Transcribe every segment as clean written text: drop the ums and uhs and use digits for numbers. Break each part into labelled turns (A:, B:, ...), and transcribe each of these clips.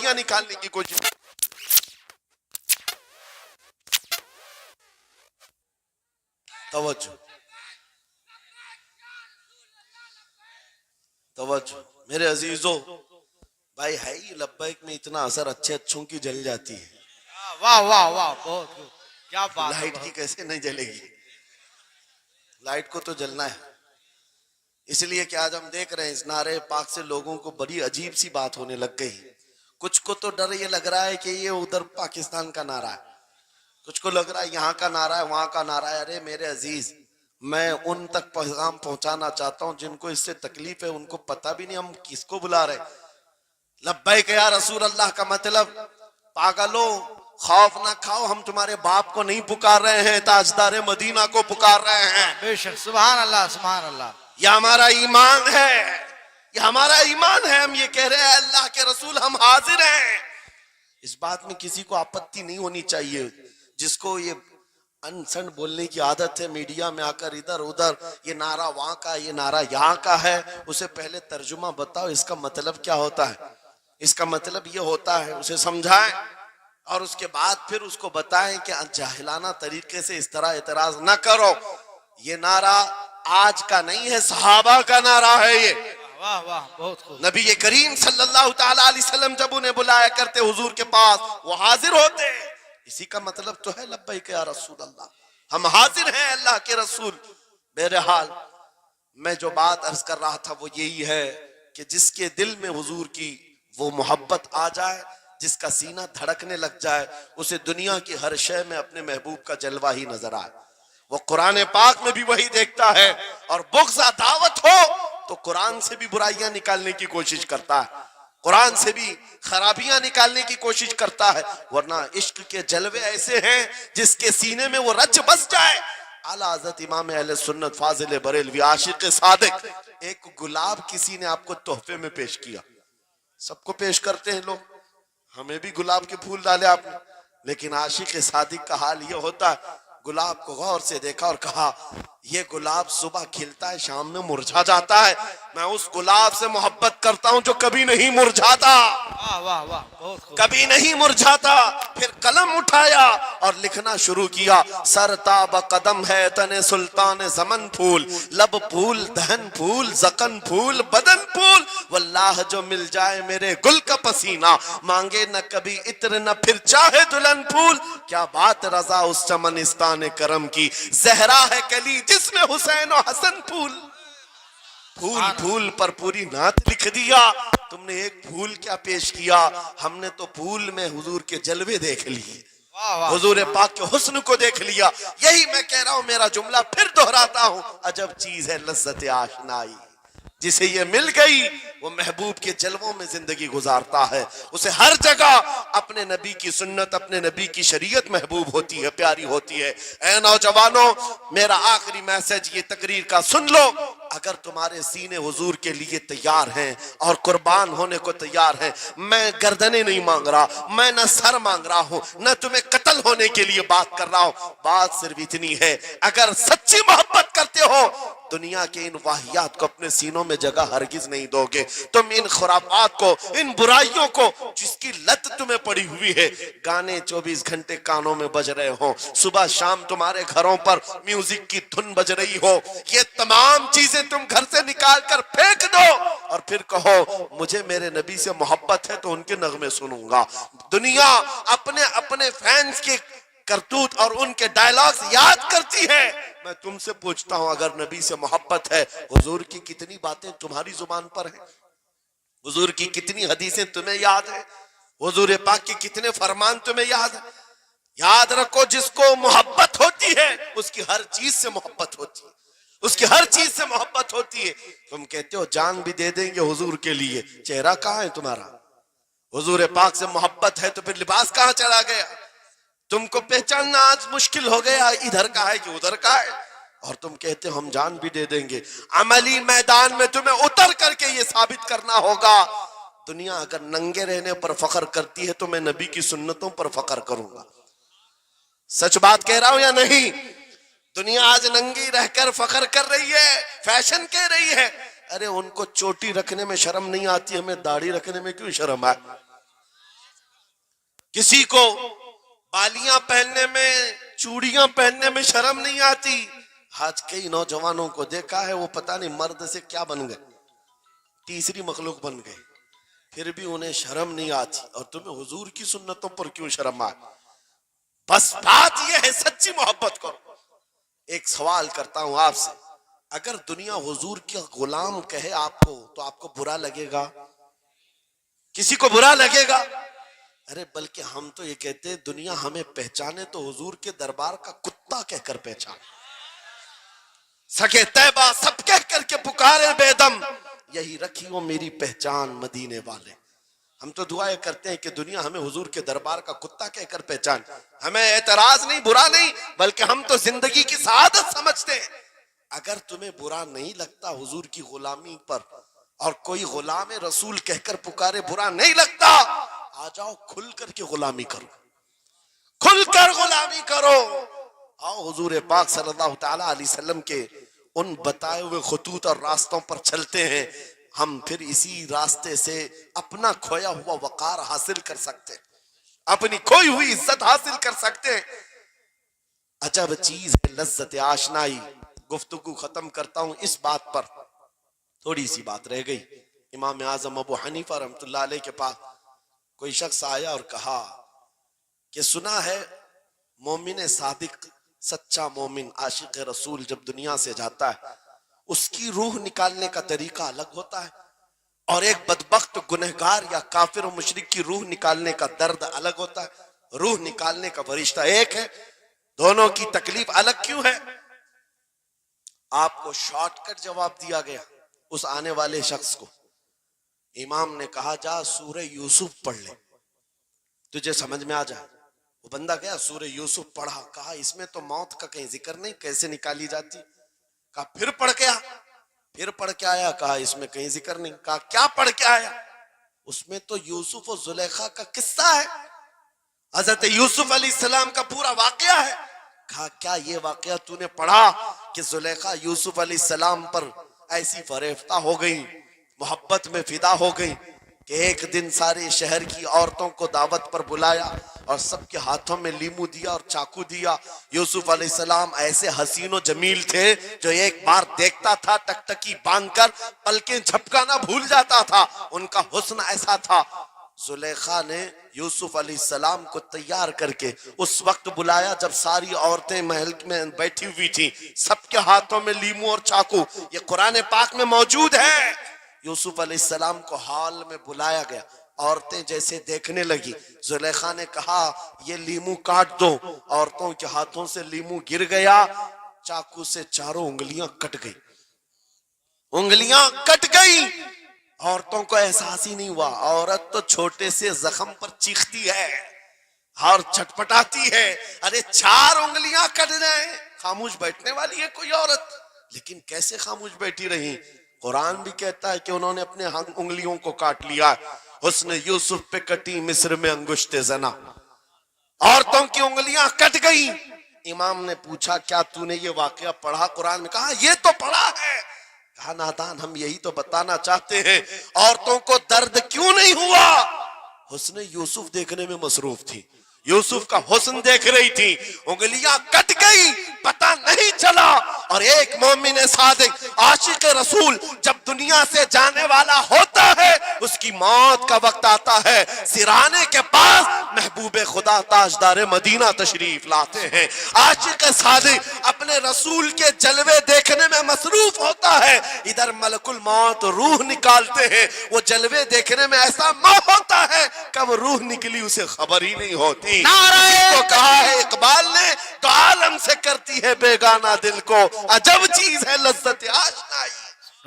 A: برائیاں نکالنے کی کوشش. توجہ توجہ میرے عزیزو، بھائی ہے ہی لبیک میں اتنا اثر اچھے اچھوں کی جل جاتی ہے.
B: واہ واہ واہ، بہت خوب، کیا بات ہے.
A: لائٹ کی کیسے نہیں جلے گی؟ لائٹ کو تو جلنا ہے. اس لیے کہ آج ہم دیکھ رہے ہیں اس نعرے پاک سے لوگوں کو بڑی عجیب سی بات ہونے لگ گئی. کچھ کو تو ڈر یہ لگ رہا ہے کہ یہ ادھر پاکستان کا نعرہ ہے، کچھ کو لگ رہا ہے یہاں کا نعرہ ہے وہاں کا نعرہ ہے. ارے میرے عزیز، میں ان تک پیغام پہنچانا چاہتا ہوں جن کو اس سے تکلیف ہے، ان کو پتہ بھی نہیں ہم کس کو بلا رہے. لبیک یا رسول اللہ کا مطلب پاگلو خوف نہ کھاؤ، ہم تمہارے باپ کو نہیں پکار رہے ہیں، تاجدار مدینہ کو پکار رہے ہیں.
B: بے شک، سبحان اللہ سبحان اللہ.
A: یہ ہمارا ایمان ہے، یہ ہمارا ایمان ہے. ہم یہ کہہ رہے ہیں اللہ کے رسول ہم حاضر ہیں. اس بات میں کسی کو آپتی نہیں ہونی چاہیے. جس کو یہ انسن بولنے کی عادت ہے میڈیا میں آ کر ادھر ادھر، یہ نعرہ وہاں کا یہ نعرہ یہاں کا ہے، اسے پہلے ترجمہ بتاؤ اس کا مطلب کیا ہوتا ہے. اس کا مطلب یہ ہوتا ہے، اسے سمجھائیں اور اس کے بعد پھر اس کو بتائیں کہ جاہلانہ طریقے سے اس طرح اعتراض نہ کرو. یہ نعرہ آج کا نہیں ہے، صحابہ کا نعرہ ہے. یہ
B: واہ واہ، بہت خوب.
A: نبی کریم صلی اللہ تعالی علیہ وسلم جب انہیں بلایا کرتے حضور کے پاس، وہ حاضر ہوتے. اسی کا مطلب تو ہے لبیک یا رسول اللہ، ہم حاضر ہیں اللہ کے رسول. بہرحال میں جو بات عرض کر رہا تھا وہ یہی ہے کہ جس کے دل میں حضور کی وہ محبت آ جائے، جس کا سینہ دھڑکنے لگ جائے، اسے دنیا کی ہر شے میں اپنے محبوب کا جلوہ ہی نظر آئے. وہ قرآن پاک میں بھی وہی دیکھتا ہے، اور بغض دعوت ہو تو قرآن سے بھی برائیاں نکالنے کی کوشش کرتا ہے، قرآن سے بھی خرابیاں نکالنے کی کوشش کرتا ہے. ورنہ عشق کے جلوے ایسے ہیں جس کے سینے میں وہ رچ بس جائے. اعلیٰ حضرت امام اہل سنت فاضل بریلوی عاشق صادق، ایک گلاب کسی نے آپ کو تحفے میں پیش کیا. سب کو پیش کرتے ہیں لوگ، ہمیں بھی گلاب کے پھول ڈالے آپ نے، لیکن عاشق صادق کا حال یہ ہوتا ہے، گلاب کو غور سے دیکھا اور کہا یہ گلاب صبح کھلتا ہے شام میں مرجھا جاتا ہے، میں اس گلاب سے محبت کرتا ہوں جو کبھی نہیں مرجھاتا،
B: واہ واہ واہ، بہت خوب.
A: کبھی نہیں مرجھاتا. پھر قلم اٹھایا اور لکھنا شروع کیا. سر تاب قدم ہے تن سلطان زمن پھول، لب پھول دہن پھول زقن پھول بدن پھول، واللہ جو مل جائے میرے گل کا پسینہ، مانگے نہ کبھی عطر نہ پھر چاہے دلہن پھول. کیا بات رضا اس چمنستان کرم کی، زہرا ہے کلی جس میں حسین و حسن پھول. پھول پھول پر پوری نعت لکھ دیا. تم نے ایک پھول کیا پیش کیا، ہم نے تو پھول میں حضور کے جلوے دیکھ لیے، حضور پاک کے حسن کو دیکھ لیا. یہی میں کہہ رہا ہوں، میرا جملہ پھر دہراتا ہوں، عجب چیز ہے لذت آشنائی، جسے یہ مل گئی وہ محبوب کے جلووں میں زندگی گزارتا ہے. اسے ہر جگہ اپنے نبی کی سنت اپنے نبی کی شریعت محبوب ہوتی ہے، پیاری ہوتی ہے. اے نوجوانوں، میرا آخری میسج یہ تقریر کا سن لو. اگر تمہارے سینے حضور کے لیے تیار ہیں اور قربان ہونے کو تیار ہیں، میں گردنیں نہیں مانگ رہا، میں نہ سر مانگ رہا ہوں، نہ تمہیں قتل ہونے کے لیے بات کر رہا ہوں. بات صرف اتنی ہے، اگر سچی محبت کرتے ہو دنیا کے ان واہیات کو اپنے سینوں میں جگہ ہرگز نہیں دو گے. تم ان خرافات کو، ان برائیوں کو جس کی لت تمہیں پڑی ہوئی ہے، گانے 24 گھنٹے کانوں میں بج رہے ہوں، صبح شام تمہارے گھروں پر میوزک کی دھن بج رہی ہو، یہ تمام چیزیں تم گھر سے نکال کر پھینک دو اور پھر کہو مجھے میرے نبی سے محبت ہے تو ان کے نغمے سنوں گا. دنیا اپنے اپنے فینس کے کرتوت اور ان کے ڈائلاگز یاد کرتی ہے. میں تم سے پوچھتا ہوں، اگر نبی سے محبت ہے، حضور کی کتنی باتیں تمہاری زبان پر ہیں، حضور کی کتنی حدیثیں تمہیں یاد ہیں، حضور پاک کے کتنے فرمان تمہیں یاد ہیں. یاد رکھو، جس کو محبت ہوتی ہے اس کی ہر چیز سے محبت ہوتی ہے، اس کی ہر چیز سے محبت ہوتی ہے. تم کہتے ہو جان بھی دے دیں گے حضور کے لیے، چہرہ کہاں ہے تمہارا؟ حضور پاک سے محبت ہے تو پھر لباس کہاں چلا گیا؟ تم کو پہچاننا آج مشکل ہو گیا ادھر کا ہے کہ ادھر کا ہے، اور تم کہتے ہم جان بھی دے دیں گے. عملی میدان میں تمہیں اتر کر کے یہ ثابت کرنا ہوگا. دنیا اگر ننگے رہنے پر فخر کرتی ہے تو میں نبی کی سنتوں پر فخر کروں گا. سچ بات کہہ رہا ہوں یا نہیں؟ دنیا آج ننگی رہ کر فخر کر رہی ہے، فیشن کہہ رہی ہے. ارے ان کو چوٹی رکھنے میں شرم نہیں آتی، ہمیں داڑھی رکھنے میں کیوں شرم ہے؟ کسی کو بالیاں پہننے میں، چوڑیاں پہننے میں شرم نہیں آتی. آج کئی نوجوانوں کو دیکھا ہے وہ پتہ نہیں مرد سے کیا بن گئے، تیسری مخلوق بن گئے، پھر بھی انہیں شرم نہیں آتی. اور تمہیں حضور کی سنتوں پر کیوں شرم آئے؟ بس بات یہ ہے سچی محبت کرو. ایک سوال کرتا ہوں آپ سے، اگر دنیا حضور کا غلام کہے آپ کو تو آپ کو برا لگے گا؟ کسی کو برا لگے گا؟ ارے بلکہ ہم تو یہ کہتے ہیں دنیا ہمیں پہچانے تو حضور کے دربار کا کتا کہہ کر پہچانے. سکے طیبہ سب کہہ کر کے پکارے بے دم، یہی رکھی ہو میری پہچان مدینے والے. ہم تو دعائیں کرتے ہیں کہ دنیا ہمیں حضور کے دربار کا کتا کہہ کر پہچان. ہمیں اعتراض نہیں، برا نہیں، بلکہ ہم تو زندگی کی سعادت سمجھتے ہیں. اگر تمہیں برا نہیں لگتا حضور کی غلامی پر، اور کوئی غلام رسول کہہ کر پکارے برا نہیں لگتا، آ جاؤ کھل کر کے غلامی کرو، کھل کر غلامی کرو. آؤ حضور پاک صلی اللہ تعالی علیہ وسلم کے ان بتائے ہوئے خطوط اور راستوں پر چلتے ہیں. ہم پھر اسی راستے سے اپنا کھویا ہوا وقار حاصل کر سکتے، اپنی کھوئی ہوئی عزت حاصل کر سکتے. عجب چیز ہے لذت آشنائی. گفتگو ختم کرتا ہوں اس بات پر، تھوڑی سی بات رہ گئی. امام اعظم ابو حنیفہ رحمۃ اللہ علیہ کے پاس کوئی شخص آیا اور کہا کہ سنا ہے مومن صادق، سچا مومن عاشق رسول جب دنیا سے جاتا ہے اس کی روح نکالنے کا طریقہ الگ ہوتا ہے، اور ایک بدبخت گنہگار یا کافر و مشرک کی روح نکالنے کا درد الگ ہوتا ہے. روح نکالنے کا فرشتہ ایک ہے، دونوں کی تکلیف الگ کیوں ہے؟ آپ کو شارٹ کٹ جواب دیا گیا اس آنے والے شخص کو. امام نے کہا جا سورہ یوسف پڑھ لے تجھے سمجھ میں آ جائے. وہ بندہ گیا سورہ یوسف پڑھا، کہا اس میں تو موت کا کہیں ذکر نہیں، کیسے نکالی جاتی؟ کہا پھر پڑھ کے آ. پھر پڑھ کے آیا، کہا اس میں کہیں ذکر نہیں. کہا کیا پڑھ کے آیا؟ اس میں تو یوسف و زلیخا کا قصہ ہے، حضرت یوسف علیہ السلام کا پورا واقعہ ہے. کہا کیا یہ واقعہ تو نے پڑھا کہ زلیخا یوسف علیہ السلام پر ایسی فریفتہ ہو گئی، محبت میں فدا ہو گئی کہ ایک دن سارے شہر کی عورتوں کو دعوت پر بلایا اور سب کے ہاتھوں میں لیمو دیا اور چاقو دیا. یوسف علیہ السلام ایسے حسین و جمیل تھے جو ایک بار دیکھتا تھا ٹکٹکی باندھ کر پلکیں جھپکانا بھول جاتا تھا، ان کا حسن ایسا تھا. زلیخا نے یوسف علیہ السلام کو تیار کر کے اس وقت بلایا جب ساری عورتیں محل میں بیٹھی ہوئی تھیں، سب کے ہاتھوں میں لیمو اور چاقو. یہ قرآن پاک میں موجود ہے. یوسف علیہ السلام کو ہال میں بلایا گیا، عورتیں جیسے دیکھنے لگی، زلیخا نے کہا یہ لیمو کاٹ دو. عورتوں کے ہاتھوں سے لیمو گر گیا، چاقو سے چاروں انگلیاں کٹ گئی، انگلیاں کٹ گئی. عورتوں کو احساس ہی نہیں ہوا. عورت تو چھوٹے سے زخم پر چیختی ہے اور چھٹپٹاتی ہے. ارے 4 انگلیاں کٹ جائیں، خاموش بیٹھنے والی ہے کوئی عورت؟ لیکن کیسے خاموش بیٹھی رہی؟ قرآن بھی کہتا ہے کہ انہوں نے اپنے انگلیوں کو کاٹ لیا. حسن یوسف پہ کٹی مصر میں انگشت زنا، عورتوں کی انگلیاں کٹ گئی. امام نے پوچھا کیا تو نے یہ واقعہ پڑھا قرآن میں؟ کہا یہ تو پڑھا ہے. کہا نادان ہم یہی تو بتانا چاہتے ہیں، عورتوں کو درد کیوں نہیں ہوا؟ حسن یوسف دیکھنے میں مصروف تھی، یوسف کا حسن دیکھ رہی تھی، انگلیاں کٹ گئی پتہ نہیں چلا. اور ایک مومن صادق عاشق رسول جب دنیا سے جانے والا ہوتا ہے اس کی موت کا وقت آتا ہے، سرانے کے پاس محبوب خدا تاجدار مدینہ تشریف لاتے ہیں. عاشق صادق اپنے رسول کے جلوے دیکھنے میں مصروف ہوتا ہے، ادھر ملک الموت روح نکالتے ہیں. وہ جلوے دیکھنے میں ایسا موہ ہوتا ہے کب روح نکلی اسے خبر ہی نہیں ہوتی. کسی کو کہا ہے اقبال نے تو عالم سے کرتی ہے بیگانہ دل کو، عجب چیز ہے لذت آشنائی.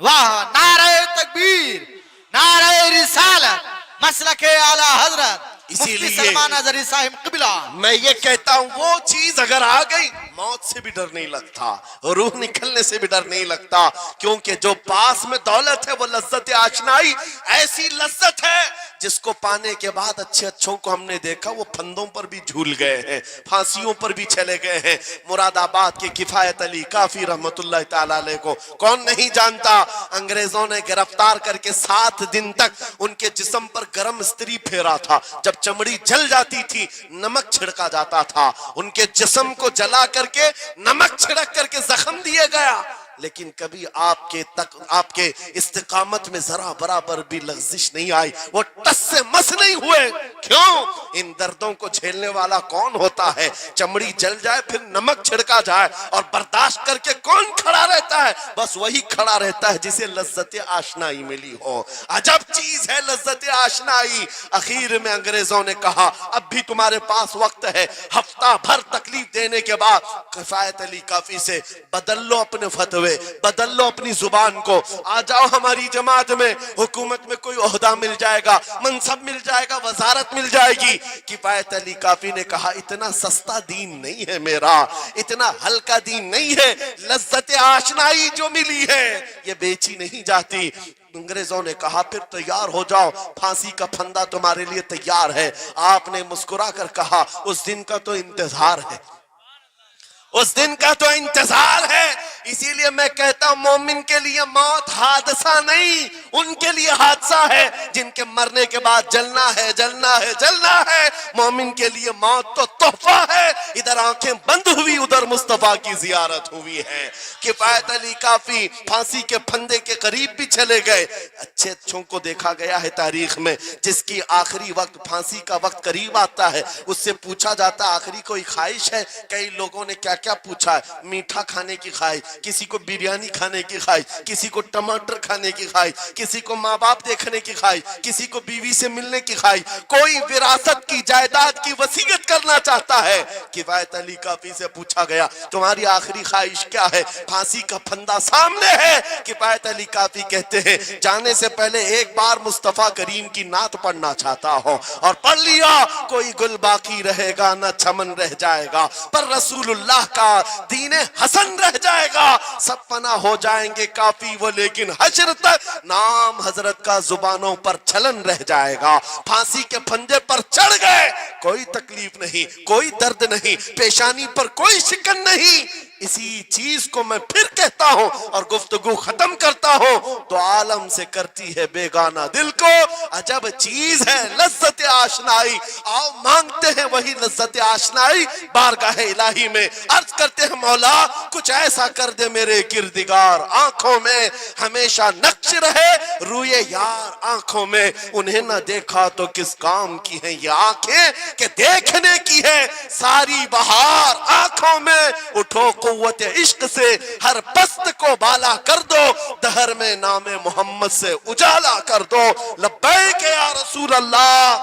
B: واہ، نعرہ تکبیر، نعرہ رسالت، مسلک اعلی حضرت
A: اسی
B: مفتی
A: لیے
B: سلمان اظہری صاحب قبلہ.
A: میں یہ کہتا ہوں وہ چیز اگر آ گئی موت سے بھی ڈر نہیں لگتا، روح نکلنے سے بھی ڈر نہیں لگتا، کیونکہ جو پاس میں دولت ہے وہ لذت آشنائی. ایسی لذت ہے جس کو پانے کے بعد اچھے اچھوں کو ہم نے دیکھا وہ پھندوں پر بھی جھول گئے ہیں، پھانسیوں پر بھی چلے گئے ہیں. مراد آباد کے کفایت علی کافی رحمت اللہ تعالی علیہ کو کون نہیں جانتا؟ انگریزوں نے گرفتار کر کے 7 دن تک ان کے جسم پر گرم استری پھیرا تھا. جب چمڑی جل جاتی تھی نمک چھڑکا جاتا تھا, ان کے جسم کو جلا کر کے نمک چھڑک کر کے زخم دیا گیا, لیکن کبھی آپ کے استقامت میں ذرا برابر بھی لغزش نہیں آئی, وہ ٹس سے مس نہیں ہوئے. کیوں؟ ان دردوں کو جھیلنے والا کون ہوتا ہے؟ چمڑی جل جائے پھر نمک چھڑکا جائے اور برداشت کر کے کون کھڑا رہتا ہے؟ بس وہی کھڑا رہتا ہے جسے لذت آشنائی ملی ہو. عجب چیز ہے لذت آشنائی. اخیر میں انگریزوں نے کہا اب بھی تمہارے پاس وقت ہے, ہفتہ بھر تکلیف دینے کے بعد کفایت علی کافی سے بدل لو اپنے فتوے, بدل لو اپنی زبان کو, آ جاؤ ہماری جماعت میں, حکومت میں کوئی عہدہ مل جائے گا, منصب مل جائے گا, وزارت مل جائے گی. کفایت علی کافی نے کہا اتنا سستا دین نہیں ہے میرا, اتنا ہلکا دین نہیں ہے, لذت آشنائی جو ملی ہے یہ بیچی نہیں جاتی. انگریزوں نے کہا پھر تیار ہو جاؤ, پھانسی کا پھندا تمہارے لیے تیار ہے. آپ نے مسکرا کر کہا اس دن کا تو انتظار ہے, اس دن کا تو انتظار ہے. اسی لیے میں کہتا ہوں مومن کے لیے موت حادثہ نہیں, ان کے لیے حادثہ ہے جن کے مرنے کے بعد جلنا ہے جلنا ہے جلنا ہے. مومن کے لیے موت تو تحفہ ہے. ادھر آنکھیں بند ہوئی ادھر مصطفیٰ کی زیارت ہوئی ہے. کفایت علی کافی پھانسی کے پھندے کے قریب بھی چلے گئے. اچھے اچھوں کو دیکھا گیا ہے تاریخ میں, جس کی آخری وقت پھانسی کا وقت قریب آتا ہے اس سے پوچھا جاتا آخری کوئی خواہش ہے؟ کئی لوگوں نے کیا کیا پوچھا ہے, میٹھا کھانے کی خواہش, کسی کو بریانی کھانے کی خواہش, کسی کو ٹماٹر کھانے کی خواہش, کسی کو ماں باپ دیکھنے کی خواہش, کسی کو بیوی سے ملنے کی خواہش, کوئی وراثت کی جائیداد کی وصیت کرنا چاہتا ہے. کفایت علی کافی سے پوچھا گیا تمہاری آخری خواہش کیا ہے؟ پھانسی کا پھندا سامنے ہے. کفایت علی کافی کہتے ہیں جانے سے پہلے ایک بار مصطفیٰ کریم کی نعت پڑھنا چاہتا ہوں, اور پڑھ لیا کوئی گل باقی رہے گا نہ چمن رہ جائے گا, پر رسول اللہ کا دین حسن رہ جائے گا. سب فنا ہو جائیں گے کافی وہ, لیکن حشر تک نام حضرت کا زبانوں پر چلن رہ جائے گا. پھانسی کے پھندے پر چڑھ گئے, کوئی تکلیف نہیں, کوئی درد نہیں, پیشانی پر کوئی شکن نہیں. اسی چیز کو میں پھر کہتا ہوں اور گفتگو ختم کرتا ہوں, تو عالم سے کرتی ہے بیگانہ دل کو. عجب چیز ہے لذت آشنائی. آؤ مانگتے ہیں وہی لذت آشنائی بارگاہ الہی میں, عرض کرتے ہیں مولا کچھ ایسا کر دے میرے کردگار, آنکھوں میں ہمیشہ نقش رہے روئے یار آنکھوں میں. انہیں نہ دیکھا تو کس کام کی ہیں یہ آنکھیں کہ دیکھنے کی ہے ساری بہار آنکھوں میں. اٹھو قوت عشق سے ہر پست کو بالا کر دو, دہر میں نام محمد سے اجالا کر دو. لبیک یا رسول اللہ.